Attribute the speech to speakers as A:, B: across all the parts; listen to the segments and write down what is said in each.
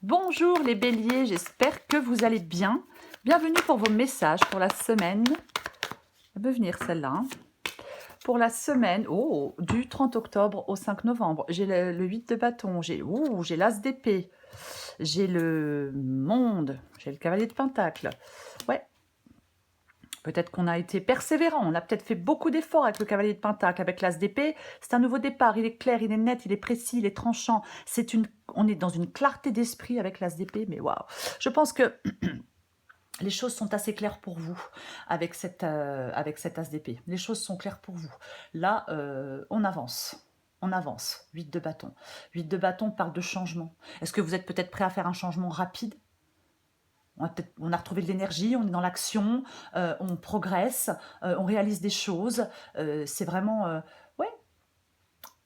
A: Bonjour les béliers, j'espère que vous allez bien. Bienvenue pour vos messages pour la semaine. Elle peut venir celle-là. Hein. Pour la semaine du 30 octobre au 5 novembre. J'ai le 8 de bâton, j'ai l'as d'épée, j'ai le monde, j'ai le cavalier de pentacle. Ouais. Peut-être qu'on a été persévérant, on a peut-être fait beaucoup d'efforts avec le cavalier de pentacle, avec l'as d'épée. C'est un nouveau départ, il est clair, il est net, il est précis, il est tranchant. On est dans une clarté d'esprit avec l'as d'épée, mais waouh. Je pense que les choses sont assez claires pour vous avec cet as d'épée. Les choses sont claires pour vous. Là, on avance. On avance. 8 de bâton. 8 de bâton parle de changement. Est-ce que vous êtes peut-être prêt à faire un changement rapide ? On a retrouvé de l'énergie, on est dans l'action, on progresse, on réalise des choses. C'est vraiment, ouais,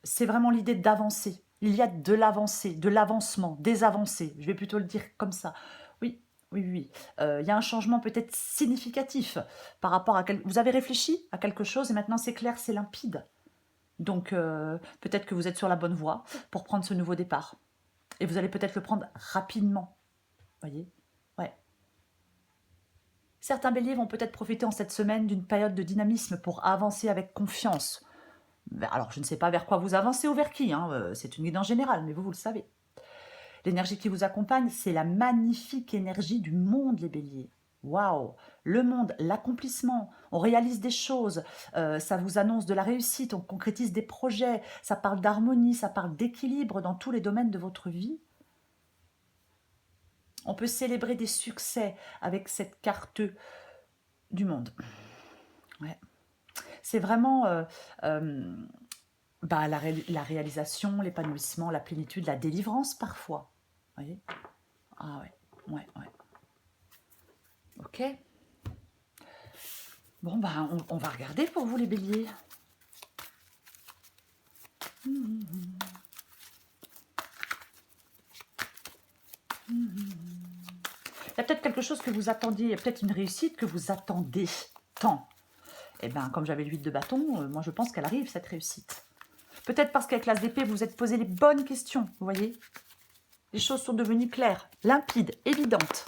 A: c'est vraiment l'idée d'avancer. Il y a de l'avancée, de l'avancement, des avancées. Je vais plutôt le dire comme ça. Oui, oui, oui. Il y a un changement peut-être significatif par rapport à... Vous avez réfléchi à quelque chose et maintenant c'est clair, c'est limpide. Donc peut-être que vous êtes sur la bonne voie pour prendre ce nouveau départ. Et vous allez peut-être le prendre rapidement. Voyez ? Ouais. Certains béliers vont peut-être profiter en cette semaine d'une période de dynamisme pour avancer avec confiance. Alors, je ne sais pas vers quoi vous avancez ou vers qui, hein, c'est une guide en général, mais vous le savez. L'énergie qui vous accompagne, c'est la magnifique énergie du monde, les béliers. Waouh! Le monde, l'accomplissement, on réalise des choses, ça vous annonce de la réussite, on concrétise des projets, ça parle d'harmonie, ça parle d'équilibre dans tous les domaines de votre vie. On peut célébrer des succès avec cette carte du monde. Ouais. C'est vraiment la réalisation, l'épanouissement, la plénitude, la délivrance parfois. Vous voyez ? Ah ouais, ouais, ouais. Ok. Bon, on va regarder pour vous les béliers. Il y a peut-être quelque chose que vous attendiez, il y a peut-être une réussite que vous attendez tant. Eh bien, comme j'avais le 8 de bâton, moi je pense qu'elle arrive, cette réussite. Peut-être parce qu'avec l'as d'épée, vous vous êtes posé les bonnes questions, vous voyez ? Les choses sont devenues claires, limpides, évidentes.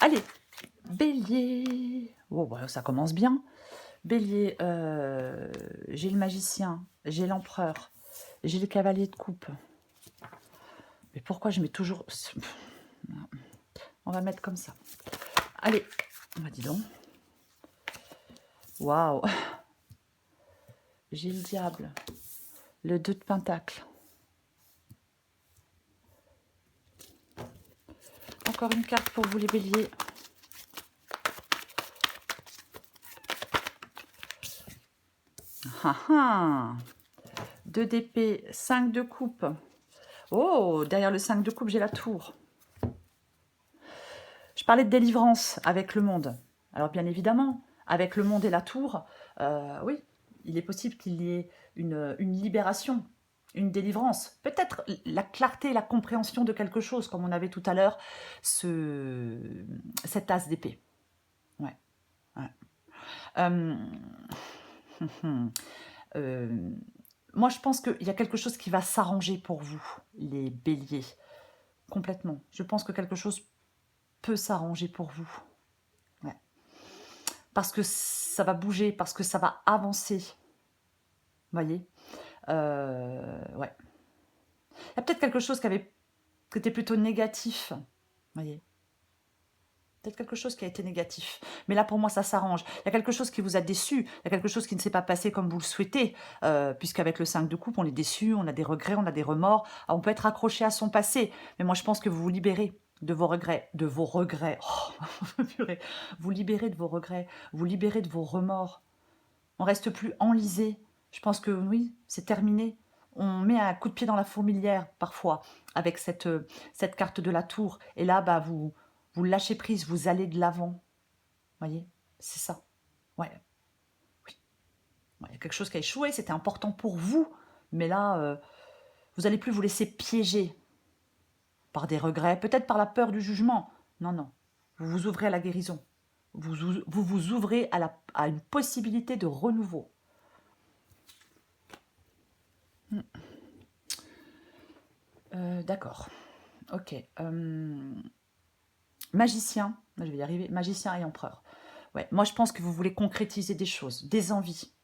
A: Allez, bélier. Oh, bah, ça commence bien. Bélier, j'ai le magicien, j'ai l'empereur, j'ai le cavalier de coupe. Mais pourquoi je mets toujours... On va mettre comme ça. Allez, dis donc. Waouh. J'ai le diable, le 2 de pentacle. Encore une carte pour vous les béliers. Ah ah. 2 d'épée, 5 de coupe. Oh, derrière le 5 de coupe, j'ai la tour. Je parlais de délivrance avec le monde. Alors bien évidemment, avec le monde et la tour, oui, il est possible qu'il y ait une libération, une délivrance. Peut-être la clarté, la compréhension de quelque chose, comme on avait tout à l'heure, cet as d'épée. Ouais. Ouais. Moi, je pense qu'il y a quelque chose qui va s'arranger pour vous, les béliers. Complètement. Je pense que quelque chose peut s'arranger pour vous. Ouais. Parce que ça va bouger, parce que ça va avancer. Vous voyez ? Ouais. Il y a peut-être quelque chose qui était plutôt négatif. Vous voyez ? Peut-être quelque chose qui a été négatif. Mais là, pour moi, ça s'arrange. Il y a quelque chose qui vous a déçu. Il y a quelque chose qui ne s'est pas passé comme vous le souhaitez. Puisqu'avec le 5 de coupe, on est déçu, on a des regrets, on a des remords. Alors, on peut être accroché à son passé. Mais moi, je pense que vous vous libérez de vos regrets. De vos regrets. Oh, purée. Vous libérez de vos regrets. Vous libérez de vos remords. On reste plus enlisé. Je pense que oui, c'est terminé. On met un coup de pied dans la fourmilière, parfois, avec cette carte de la tour. Et là, vous lâchez prise, vous allez de l'avant. Voyez, c'est ça. Ouais. Oui. Il y a quelque chose qui a échoué, c'était important pour vous. Mais là, vous n'allez plus vous laisser piéger par des regrets, peut-être par la peur du jugement. Non, non. Vous vous ouvrez à la guérison. Vous ouvrez à une possibilité de renouveau. D'accord. Ok. Magicien, je vais y arriver, magicien et empereur. Ouais, moi je pense que vous voulez concrétiser des choses, des envies.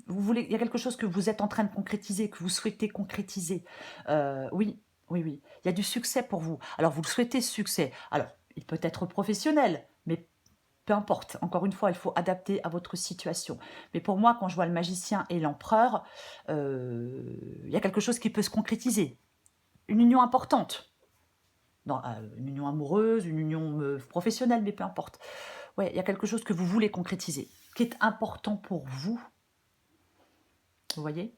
A: Il y a quelque chose que vous êtes en train de concrétiser, que vous souhaitez concrétiser. Oui, oui, oui. Il y a du succès pour vous. Alors vous le souhaitez, ce succès. Alors, il peut être professionnel, mais peu importe. Encore une fois, il faut adapter à votre situation. Mais pour moi, quand je vois le magicien et l'empereur, il y a quelque chose qui peut se concrétiser. Une union importante. Non, une union amoureuse, une union professionnelle, mais peu importe. Ouais, il y a quelque chose que vous voulez concrétiser, qui est important pour vous. Vous voyez?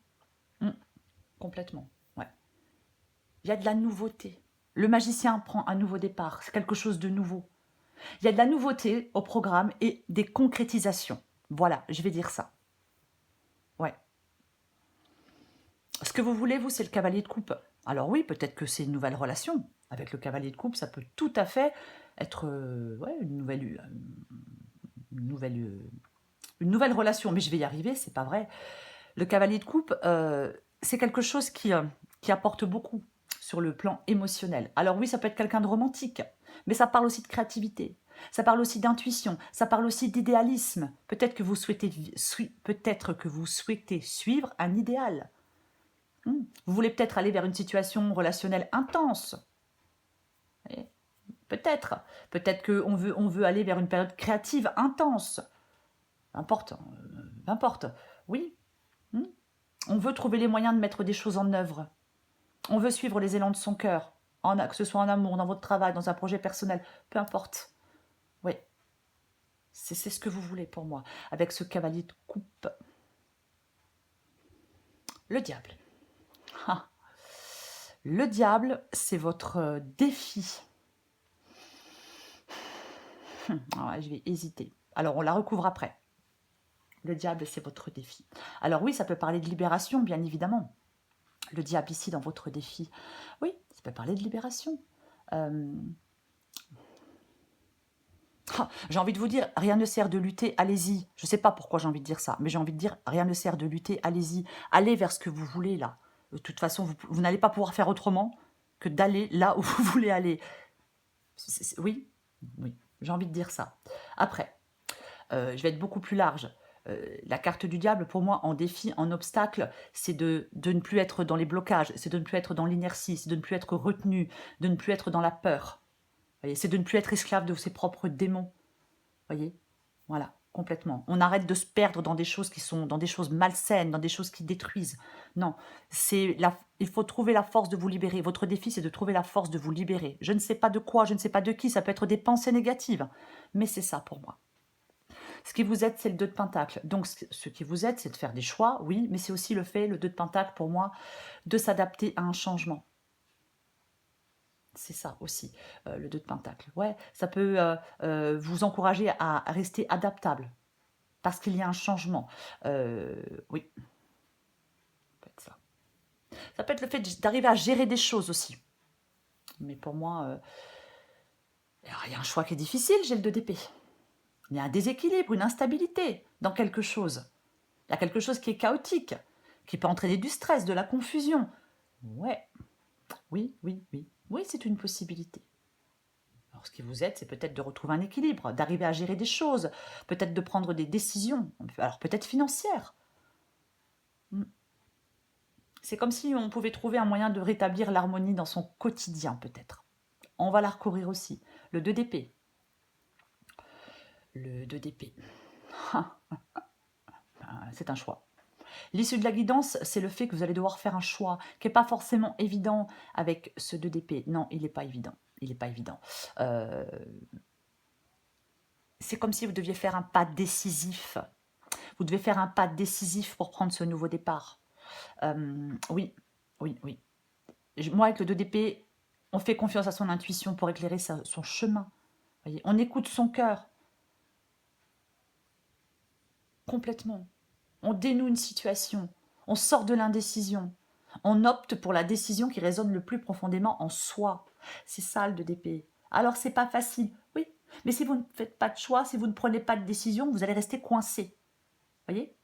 A: Complètement. Ouais. Il y a de la nouveauté. Le magicien prend un nouveau départ. C'est quelque chose de nouveau. Il y a de la nouveauté au programme et des concrétisations. Voilà, je vais dire ça. Ouais. Ce que vous voulez, vous, c'est le cavalier de coupe. Alors oui, peut-être que c'est une nouvelle relation. Avec le cavalier de coupe, ça peut tout à fait être ouais, une nouvelle, une nouvelle relation. Mais je vais y arriver, c'est pas vrai. Le cavalier de coupe, c'est quelque chose qui apporte beaucoup sur le plan émotionnel. Alors oui, ça peut être quelqu'un de romantique, mais ça parle aussi de créativité. Ça parle aussi d'intuition, ça parle aussi d'idéalisme. Peut-être que vous souhaitez suivre un idéal. Vous voulez peut-être aller vers une situation relationnelle intense. Et peut-être. Peut-être on veut aller vers une période créative intense. Importe. Importe. Oui. On veut trouver les moyens de mettre des choses en œuvre. On veut suivre les élans de son cœur, que ce soit en amour, dans votre travail, dans un projet personnel, peu importe. Oui, c'est ce que vous voulez pour moi, avec ce cavalier de coupe. Le diable. Ah. Le diable, c'est votre défi. Ouais, je vais hésiter. Alors, on la recouvre après. Le diable, c'est votre défi. Alors oui, ça peut parler de libération, bien évidemment. Le diable ici, dans votre défi. Oui, ça peut parler de libération. J'ai envie de vous dire, rien ne sert de lutter, allez-y. Je ne sais pas pourquoi j'ai envie de dire ça, mais j'ai envie de dire, rien ne sert de lutter, allez-y. Allez vers ce que vous voulez là. De toute façon, vous n'allez pas pouvoir faire autrement que d'aller là où vous voulez aller. Oui, oui, j'ai envie de dire ça. Après, je vais être beaucoup plus large. La carte du diable, pour moi, en défi, en obstacle, c'est de ne plus être dans les blocages, c'est de ne plus être dans l'inertie, c'est de ne plus être retenu, de ne plus être dans la peur. C'est de ne plus être esclave de ses propres démons. Voyez, voilà, complètement. On arrête de se perdre dans des choses qui sont, dans des choses malsaines, dans des choses qui détruisent. Non, il faut trouver la force de vous libérer. Votre défi, c'est de trouver la force de vous libérer. Je ne sais pas de quoi, je ne sais pas de qui, ça peut être des pensées négatives, mais c'est ça pour moi. Ce qui vous aide, c'est le 2 de Pentacle. Donc, ce qui vous aide, c'est de faire des choix, oui, mais c'est aussi le 2 de Pentacle, pour moi, de s'adapter à un changement. C'est ça aussi, le 2 de Pentacle. Ouais, ça peut vous encourager à rester adaptable parce qu'il y a un changement. Oui, ça peut être ça. Ça peut être le fait d'arriver à gérer des choses aussi. Mais pour moi, il y a un choix qui est difficile, j'ai le 2 d'épée. Il y a un déséquilibre, une instabilité dans quelque chose. Il y a quelque chose qui est chaotique, qui peut entraîner du stress, de la confusion. Ouais, oui, oui, oui. Oui, c'est une possibilité. Alors, ce qui vous aide, c'est peut-être de retrouver un équilibre, d'arriver à gérer des choses, peut-être de prendre des décisions, alors peut-être financières. C'est comme si on pouvait trouver un moyen de rétablir l'harmonie dans son quotidien, peut-être. On va la recourir aussi. Le 2 d'épée. Le 2 d'épée. C'est un choix. L'issue de la guidance, c'est le fait que vous allez devoir faire un choix qui n'est pas forcément évident avec ce 2 d'épée. Non, il n'est pas évident. Il n'est pas évident. C'est comme si vous deviez faire un pas décisif. Vous devez faire un pas décisif pour prendre ce nouveau départ. Oui, oui, oui. Moi, avec le 2 d'épée, on fait confiance à son intuition pour éclairer son chemin. Voyez, on écoute son cœur. Complètement. On dénoue une situation. On sort de l'indécision. On opte pour la décision qui résonne le plus profondément en soi. C'est ça le 2 d'épée. Alors, c'est pas facile, oui. Mais si vous ne faites pas de choix, si vous ne prenez pas de décision, vous allez rester coincé. Voyez?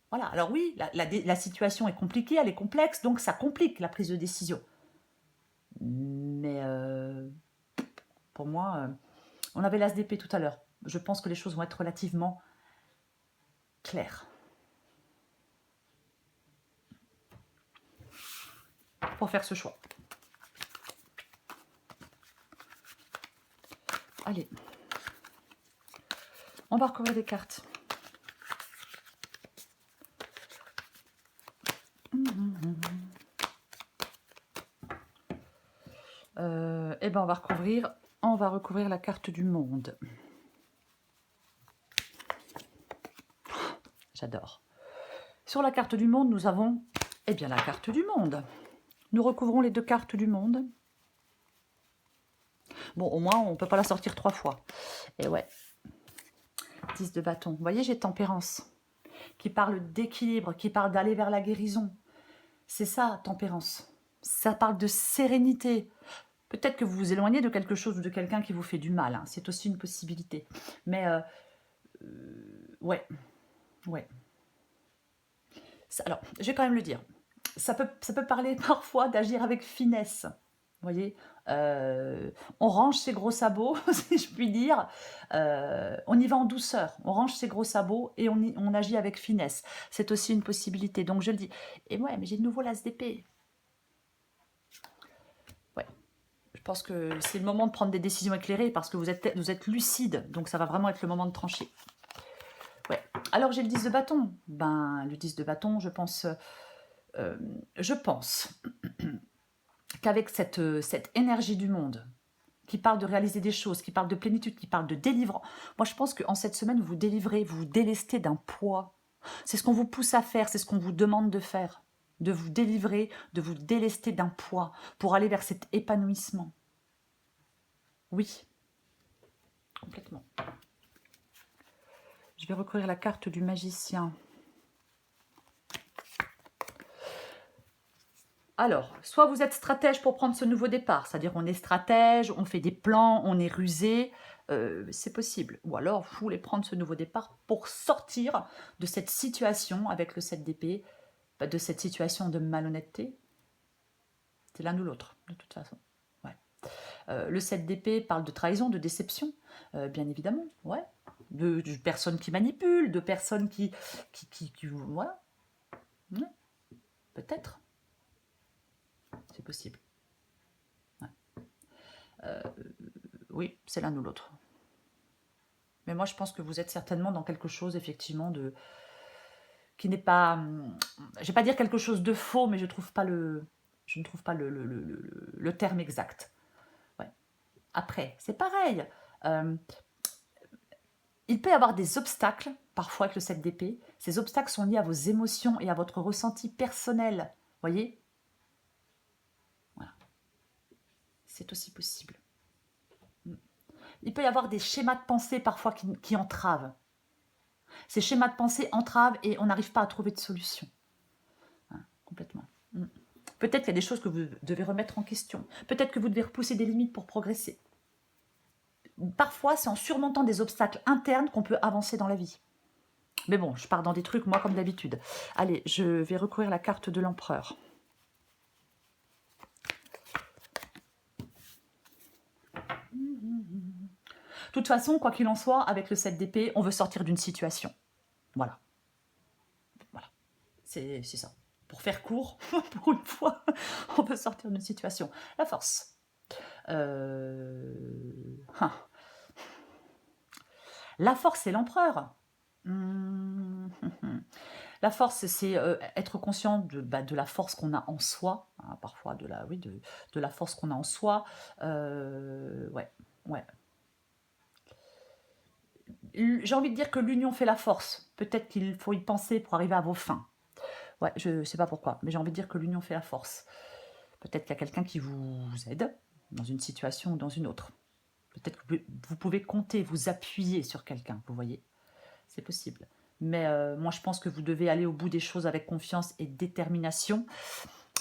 A: Voilà. Alors oui, la situation est compliquée, elle est complexe, donc ça complique la prise de décision. Mais pour moi, on avait l'as d'épée tout à l'heure. Je pense que les choses vont être relativement claires. Pour faire ce choix. Allez. On va recouvrir des cartes. Eh ben on va recouvrir la carte du monde. J'adore. Sur la carte du monde, nous avons, eh bien, la carte du monde. Nous recouvrons les deux cartes du monde. Bon, au moins, on ne peut pas la sortir 3 fois. Et ouais. 10 de bâton. Vous voyez, j'ai tempérance. Qui parle d'équilibre, qui parle d'aller vers la guérison. C'est ça, tempérance. Ça parle de sérénité. Peut-être que vous vous éloignez de quelque chose ou de quelqu'un qui vous fait du mal. Hein. C'est aussi une possibilité. Mais, ouais. Ouais. Alors, je vais quand même le dire. Ça peut parler parfois d'agir avec finesse. Vous voyez, on range ses gros sabots, si je puis dire. On y va en douceur. On range ses gros sabots et on agit avec finesse. C'est aussi une possibilité. Donc, je le dis. Et ouais, mais j'ai de nouveau l'as d'épée. Ouais. Je pense que c'est le moment de prendre des décisions éclairées parce que vous êtes lucide. Donc, ça va vraiment être le moment de trancher. Ouais. Alors, j'ai le 10 de bâton. Ben, le 10 de bâton, je pense qu'avec cette énergie du monde, qui parle de réaliser des choses, qui parle de plénitude, qui parle de délivrance, moi je pense qu'en cette semaine, vous délivrez, vous vous délestez d'un poids. C'est ce qu'on vous pousse à faire, c'est ce qu'on vous demande de faire. De vous délivrer, de vous délester d'un poids pour aller vers cet épanouissement. Oui, complètement. Je vais recouvrir la carte du magicien. Alors, soit vous êtes stratège pour prendre ce nouveau départ, c'est-à-dire on est stratège, on fait des plans, on est rusé, c'est possible. Ou alors, vous voulez prendre ce nouveau départ pour sortir de cette situation avec le 7 d'épée, de cette situation de malhonnêteté. C'est l'un ou l'autre, de toute façon. Ouais. Le 7 d'épée parle de trahison, de déception, bien évidemment, ouais. De personnes qui manipulent, de personnes qui voilà. Ouais. Peut-être. C'est possible. Ouais. Oui, c'est l'un ou l'autre. Mais moi, je pense que vous êtes certainement dans quelque chose, effectivement, qui n'est pas... Je ne vais pas dire quelque chose de faux, mais je ne trouve pas le terme exact. Ouais. Après, c'est pareil. Il peut y avoir des obstacles, parfois avec le 7 d'épée. Ces obstacles sont liés à vos émotions et à votre ressenti personnel. Voyez ? Voilà. C'est aussi possible. Il peut y avoir des schémas de pensée parfois qui entravent. Ces schémas de pensée entravent et on n'arrive pas à trouver de solution. Hein, complètement. Peut-être qu'il y a des choses que vous devez remettre en question. Peut-être que vous devez repousser des limites pour progresser. Parfois, c'est en surmontant des obstacles internes qu'on peut avancer dans la vie. Mais bon, je pars dans des trucs, moi, comme d'habitude. Allez, je vais recouvrir la carte de l'empereur. De toute façon, quoi qu'il en soit, avec le 7 d'épée, on veut sortir d'une situation. Voilà. Voilà. C'est ça. Pour faire court, pour une fois, on veut sortir d'une situation. La force. La force, c'est l'empereur. La force, c'est être conscient de la force qu'on a en soi, hein, parfois de la force qu'on a en soi. Ouais. J'ai envie de dire que l'union fait la force. Peut-être qu'il faut y penser pour arriver à vos fins. Ouais, je ne sais pas pourquoi, mais j'ai envie de dire que l'union fait la force. Peut-être qu'il y a quelqu'un qui vous aide dans une situation ou dans une autre. Peut-être que vous pouvez compter, vous appuyer sur quelqu'un, vous voyez. C'est possible. Mais moi, je pense que vous devez aller au bout des choses avec confiance et détermination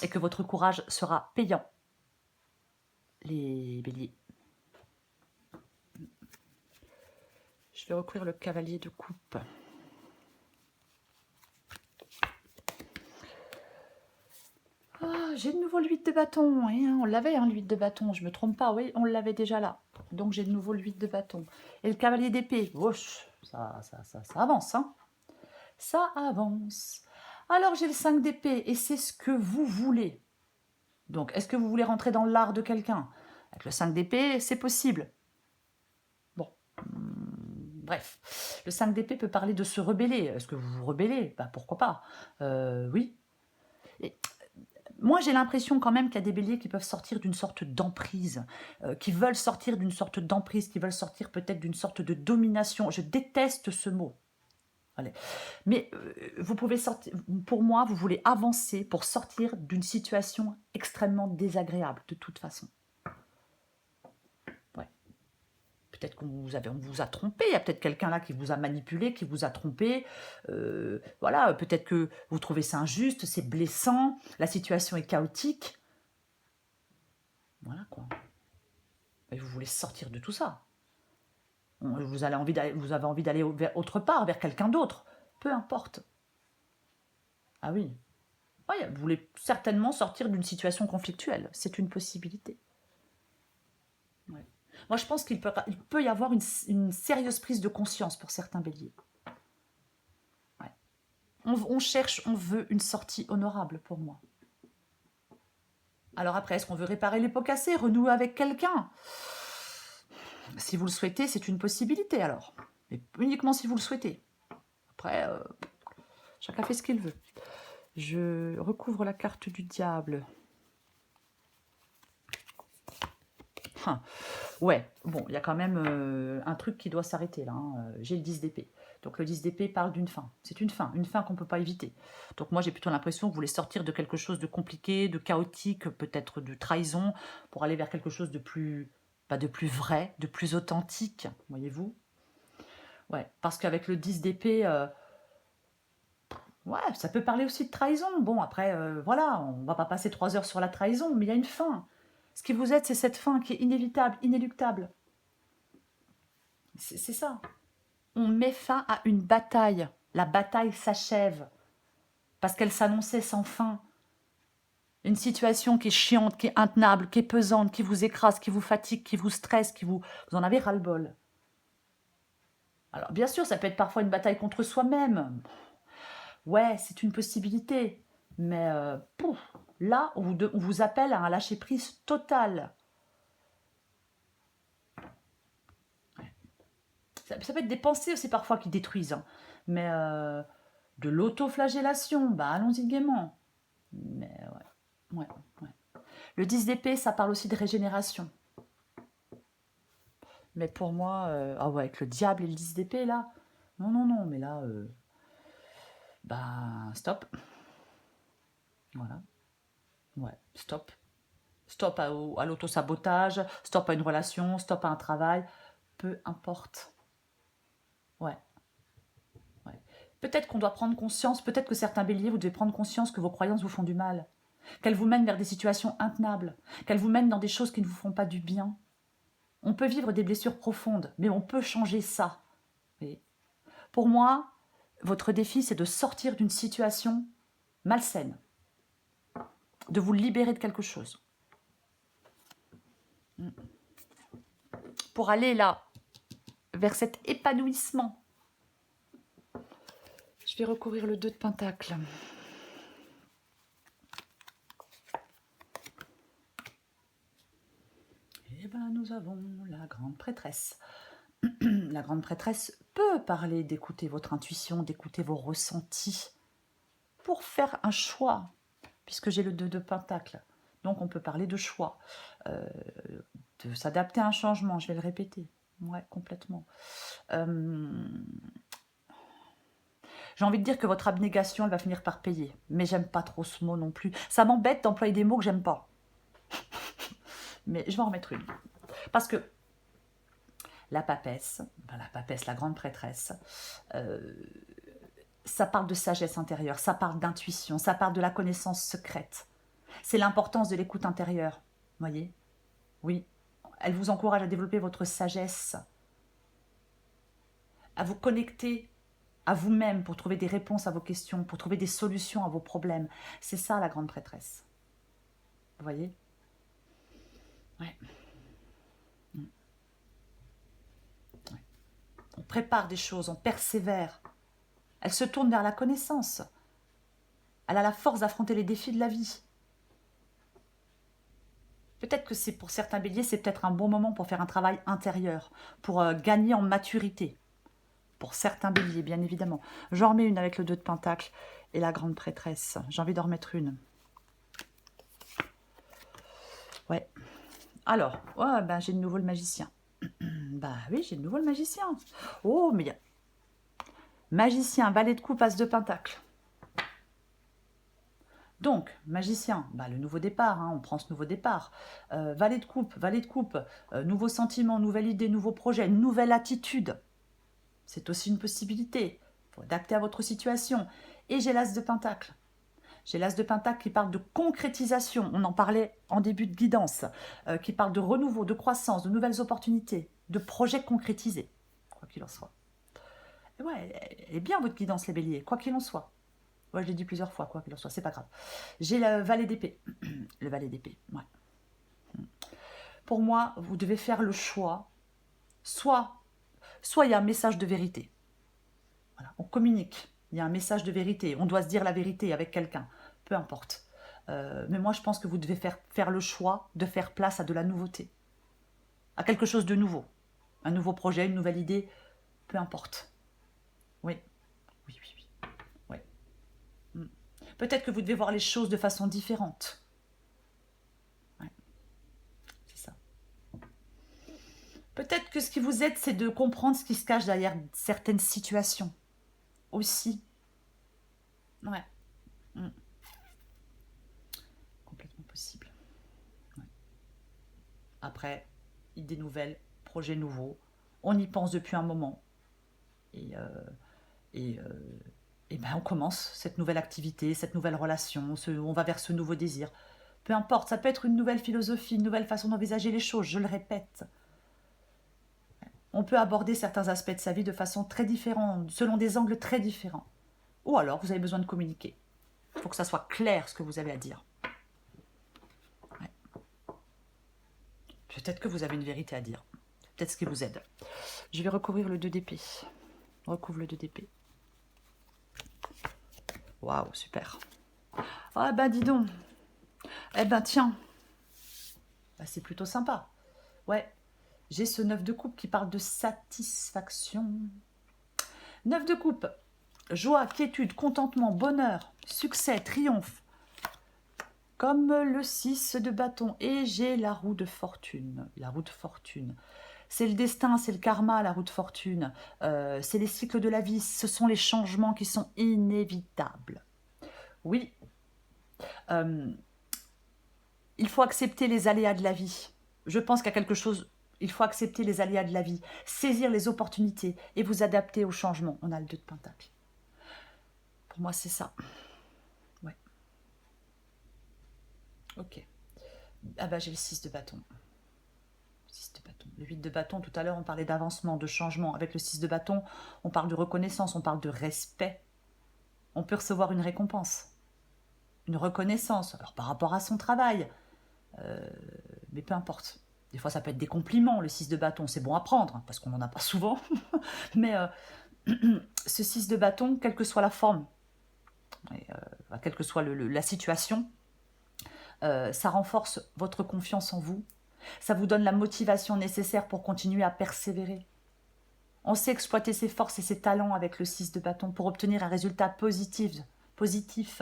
A: et que votre courage sera payant. Les béliers. Je vais recouvrir le cavalier de coupe. Ah, j'ai de nouveau le 8 de bâton. Hein, on l'avait, hein, le 8 de bâton. Je me trompe pas, oui, on l'avait déjà là. Donc j'ai de nouveau le 8 de bâton. Et le cavalier d'épée. Ça avance, hein. Ça avance. Alors j'ai le 5 d'épée et c'est ce que vous voulez. Donc est-ce que vous voulez rentrer dans l'art de quelqu'un? Avec le 5 d'épée, c'est possible. Bon. Bref. Le 5 d'épée peut parler de se rebeller. Est-ce que vous vous rebellez? Bah, pourquoi pas. Oui. Et moi, j'ai l'impression quand même qu'il y a des béliers qui peuvent sortir d'une sorte d'emprise, qui veulent sortir d'une sorte d'emprise, qui veulent sortir peut-être d'une sorte de domination. Je déteste ce mot. Allez. Mais vous pouvez sortir, pour moi, vous voulez avancer pour sortir d'une situation extrêmement désagréable, de toute façon. Ouais. Peut-être qu'on vous a trompé, il y a peut-être quelqu'un là qui vous a manipulé, qui vous a trompé. Voilà, peut-être que vous trouvez ça injuste, c'est blessant, la situation est chaotique. Voilà quoi. Et vous voulez sortir de tout ça. Vous avez envie d'aller autre part, vers quelqu'un d'autre. Peu importe. Ah oui. Ouais, vous voulez certainement sortir d'une situation conflictuelle. C'est une possibilité. Ouais. Moi, je pense qu'il peut y avoir une sérieuse prise de conscience pour certains béliers. Ouais. On veut une sortie honorable pour moi. Alors après, est-ce qu'on veut réparer les pots cassés, renouer avec quelqu'un? Si vous le souhaitez, c'est une possibilité alors. Mais uniquement si vous le souhaitez. Après, chacun fait ce qu'il veut. Je recouvre la carte du diable. Ouais, bon, il y a quand même un truc qui doit s'arrêter là. Hein. J'ai le 10 d'épée. Donc le 10 d'épée parle d'une fin. C'est une fin qu'on ne peut pas éviter. Donc moi j'ai plutôt l'impression que vous voulez sortir de quelque chose de compliqué, de chaotique, peut-être de trahison, pour aller vers quelque chose de plus, de plus vrai, de plus authentique, voyez-vous. Ouais, parce qu'avec le 10 d'épée, ouais, ça peut parler aussi de trahison. Bon, après, voilà, on va pas passer 3 heures sur la trahison, mais il y a une fin. Ce qui vous aide, c'est cette fin qui est inévitable, inéluctable. C'est ça. On met fin à une bataille. La bataille s'achève parce qu'elle s'annonçait sans fin. Une situation qui est chiante, qui est intenable, qui est pesante, qui vous écrase, qui vous fatigue, qui vous stresse, vous en avez ras-le-bol. Alors bien sûr, ça peut être parfois une bataille contre soi-même. Ouais, c'est une possibilité. Mais là, on vous appelle à un lâcher-prise total. Ça peut être des pensées aussi parfois qui détruisent. Hein. Mais de l'autoflagellation, bah allons-y gaiement. Mais ouais. Le 10 d'épée, ça parle aussi de régénération. Mais pour moi, ah ouais, avec le diable et le 10 d'épée, là, non, mais là, stop. Voilà. Ouais, stop. Stop à l'autosabotage, stop à une relation, stop à un travail, peu importe. Ouais. Peut-être qu'on doit prendre conscience, peut-être que certains béliers, vous devez prendre conscience que vos croyances vous font du mal, qu'elles vous mènent vers des situations intenables, qu'elles vous mènent dans des choses qui ne vous font pas du bien. On peut vivre des blessures profondes, mais on peut changer ça. Et pour moi, votre défi, c'est de sortir d'une situation malsaine, de vous libérer de quelque chose. Pour aller là, vers cet épanouissement. Je vais recouvrir le 2 de Pentacle. Eh bien, nous avons la grande prêtresse. La grande prêtresse peut parler d'écouter votre intuition, d'écouter vos ressentis pour faire un choix, puisque j'ai le 2 de Pentacle. Donc, on peut parler de choix, de s'adapter à un changement, je vais le répéter. Ouais, complètement. J'ai envie de dire que votre abnégation, elle va finir par payer. Mais j'aime pas trop ce mot non plus. Ça m'embête d'employer des mots que j'aime pas. Mais je vais en remettre une. Parce que la papesse, la grande prêtresse, ça parle de sagesse intérieure, ça parle d'intuition, ça parle de la connaissance secrète. C'est l'importance de l'écoute intérieure, voyez? Oui, elle vous encourage à développer votre sagesse, à vous connecter à vous-même pour trouver des réponses à vos questions, pour trouver des solutions à vos problèmes. C'est ça la grande prêtresse. Vous voyez? Ouais. Ouais. On prépare des choses, on persévère. Elle se tourne vers la connaissance. Elle a la force d'affronter les défis de la vie. Peut-être que c'est pour certains béliers, c'est peut-être un bon moment pour faire un travail intérieur, pour gagner en maturité. Pour certains béliers, bien évidemment. J'en remets une avec le 2 de Pentacle et la grande prêtresse. J'ai envie d'en remettre une. Ouais. Alors, ouais, ben, j'ai de nouveau le magicien. Bah oui, j'ai de nouveau le magicien. Oh, mais il y a... Magicien, valet de coupe, as de Pentacle. Donc, magicien, bah, le nouveau départ, hein, on prend ce nouveau départ. Valet de coupe, nouveau sentiment, nouvelle idée, nouveau projet, nouvelle attitude. C'est aussi une possibilité. Il faut adapter à votre situation. Et j'ai l'as de Pentacle. J'ai l'as de Pentacle qui parle de concrétisation. On en parlait en début de guidance. Qui parle de renouveau, de croissance, de nouvelles opportunités, de projets concrétisés. Quoi qu'il en soit. Et ouais, elle est bien votre guidance, les béliers. Quoi qu'il en soit. Ouais, je l'ai dit plusieurs fois, quoi qu'il en soit, c'est pas grave. J'ai le valet d'épée. Le valet d'épée, ouais. Pour moi, vous devez faire le choix. Soit il y a un message de vérité. Voilà, on communique. Il y a un message de vérité. On doit se dire la vérité avec quelqu'un. Peu importe. Mais moi, je pense que vous devez faire le choix de faire place à de la nouveauté. À quelque chose de nouveau. Un nouveau projet, une nouvelle idée. Peu importe. Oui. Oui, oui, oui. Ouais. Peut-être que vous devez voir les choses de façon différente. Ouais, c'est ça. Peut-être que ce qui vous aide, c'est de comprendre ce qui se cache derrière certaines situations. Aussi. Ouais. Complètement possible. Ouais. Après, idées nouvelles, projets nouveaux. On y pense depuis un moment. Et, et, euh, et ben on commence cette nouvelle activité, cette nouvelle relation, on va vers ce nouveau désir. Peu importe, ça peut être une nouvelle philosophie, une nouvelle façon d'envisager les choses, je le répète. On peut aborder certains aspects de sa vie de façon très différente, selon des angles très différents. Ou alors, vous avez besoin de communiquer. Il faut que ça soit clair ce que vous avez à dire. Ouais. Peut-être que vous avez une vérité à dire. Peut-être ce qui vous aide. Je vais recouvrir le 2 d'épée. Recouvre le 2 d'épée. Waouh, super. Ah ben dis donc. Eh ben tiens. Bah, c'est plutôt sympa. Ouais. J'ai ce 9 de coupe qui parle de satisfaction. 9 de coupe. Joie, quiétude, contentement, bonheur, succès, triomphe. Comme le 6 de bâton. Et j'ai la roue de fortune. La roue de fortune. C'est le destin, c'est le karma, la roue de fortune. C'est les cycles de la vie. Ce sont les changements qui sont inévitables. Oui. Il faut accepter les aléas de la vie. Je pense qu'il y a quelque chose... Il faut accepter les aléas de la vie, saisir les opportunités et vous adapter au changement. On a le 2 de Pentacle. Pour moi, c'est ça. Ouais. Ok. Ah bah j'ai le 6 de bâton. 6 de bâton. Le 8 de bâton, tout à l'heure, on parlait d'avancement, de changement. Avec le 6 de bâton, on parle de reconnaissance, on parle de respect. On peut recevoir une récompense, une reconnaissance, alors par rapport à son travail. Mais peu importe. Des fois, ça peut être des compliments, le 6 de bâton. C'est bon à prendre, hein, parce qu'on n'en a pas souvent. Mais ce 6 de bâton, quelle que soit la forme, et, quelle que soit la situation, ça renforce votre confiance en vous. Ça vous donne la motivation nécessaire pour continuer à persévérer. On sait exploiter ses forces et ses talents avec le 6 de bâton pour obtenir un résultat positif.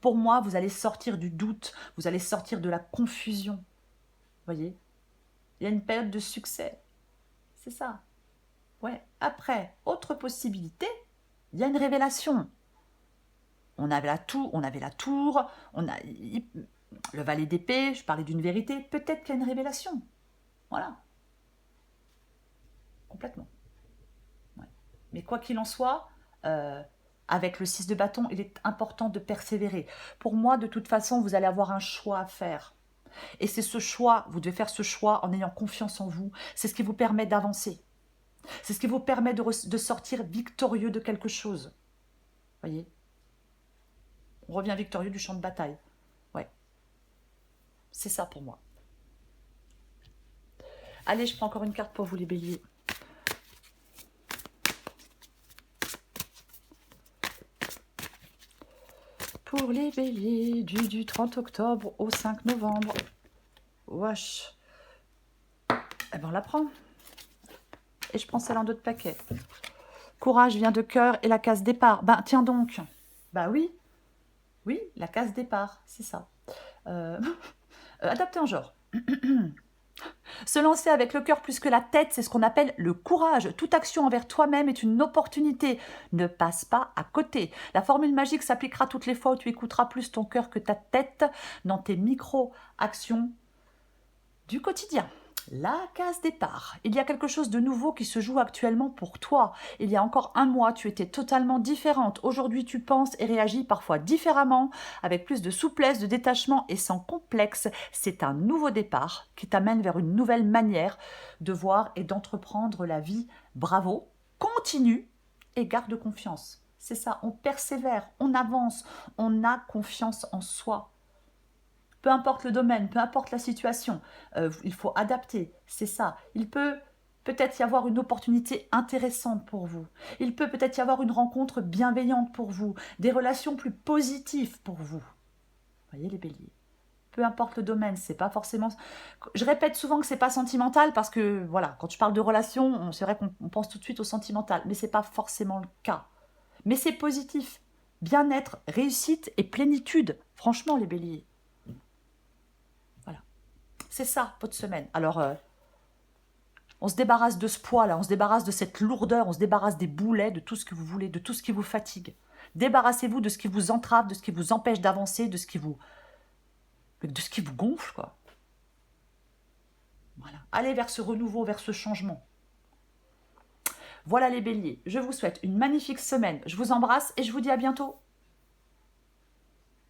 A: Pour moi, vous allez sortir du doute, vous allez sortir de la confusion. Voyez, il y a une période de succès. C'est ça. Ouais. Après, autre possibilité, il y a une révélation. On avait la tour, on a le valet d'épée, je parlais d'une vérité, peut-être qu'il y a une révélation. Voilà. Complètement. Ouais. Mais quoi qu'il en soit, avec le 6 de bâton, il est important de persévérer. Pour moi, de toute façon, vous allez avoir un choix à faire. Et c'est ce choix, vous devez faire ce choix en ayant confiance en vous. C'est ce qui vous permet d'avancer. C'est ce qui vous permet de sortir victorieux de quelque chose. Voyez ? On revient victorieux du champ de bataille. Ouais. C'est ça pour moi. Allez, je prends encore une carte pour vous les béliers. Pour les béliers, du 30 octobre au 5 novembre. Wesh. Eh ben on la prend. Et je prends celle en 2 de paquet. Courage vient de cœur et la case départ. Ben tiens donc. Bah oui. Oui, la case départ, c'est ça. Adapté en genre. Se lancer avec le cœur plus que la tête, c'est ce qu'on appelle le courage. Toute action envers toi-même est une opportunité. Ne passe pas à côté. La formule magique s'appliquera toutes les fois où tu écouteras plus ton cœur que ta tête dans tes micro-actions du quotidien. La case départ. Il y a quelque chose de nouveau qui se joue actuellement pour toi. Il y a encore un mois, tu étais totalement différente. Aujourd'hui, tu penses et réagis parfois différemment, avec plus de souplesse, de détachement et sans complexe. C'est un nouveau départ qui t'amène vers une nouvelle manière de voir et d'entreprendre la vie. Bravo, continue et garde confiance. C'est ça, on persévère, on avance, on a confiance en soi. Peu importe le domaine, peu importe la situation, il faut adapter, c'est ça. Il peut peut-être y avoir une opportunité intéressante pour vous. Il peut peut-être y avoir une rencontre bienveillante pour vous, des relations plus positives pour vous. Vous voyez les béliers. Peu importe le domaine, c'est pas forcément... Je répète souvent que c'est pas sentimental parce que, voilà, quand je parle de relations, c'est vrai qu'on pense tout de suite au sentimental, mais c'est pas forcément le cas. Mais c'est positif. Bien-être, réussite et plénitude. Franchement, les béliers. C'est ça, votre semaine. Alors, on se débarrasse de ce poids-là, on se débarrasse de cette lourdeur, on se débarrasse des boulets, de tout ce que vous voulez, de tout ce qui vous fatigue. Débarrassez-vous de ce qui vous entrave, de ce qui vous empêche d'avancer, de ce qui vous gonfle, quoi. Voilà. Allez vers ce renouveau, vers ce changement. Voilà les béliers. Je vous souhaite une magnifique semaine. Je vous embrasse et je vous dis à bientôt.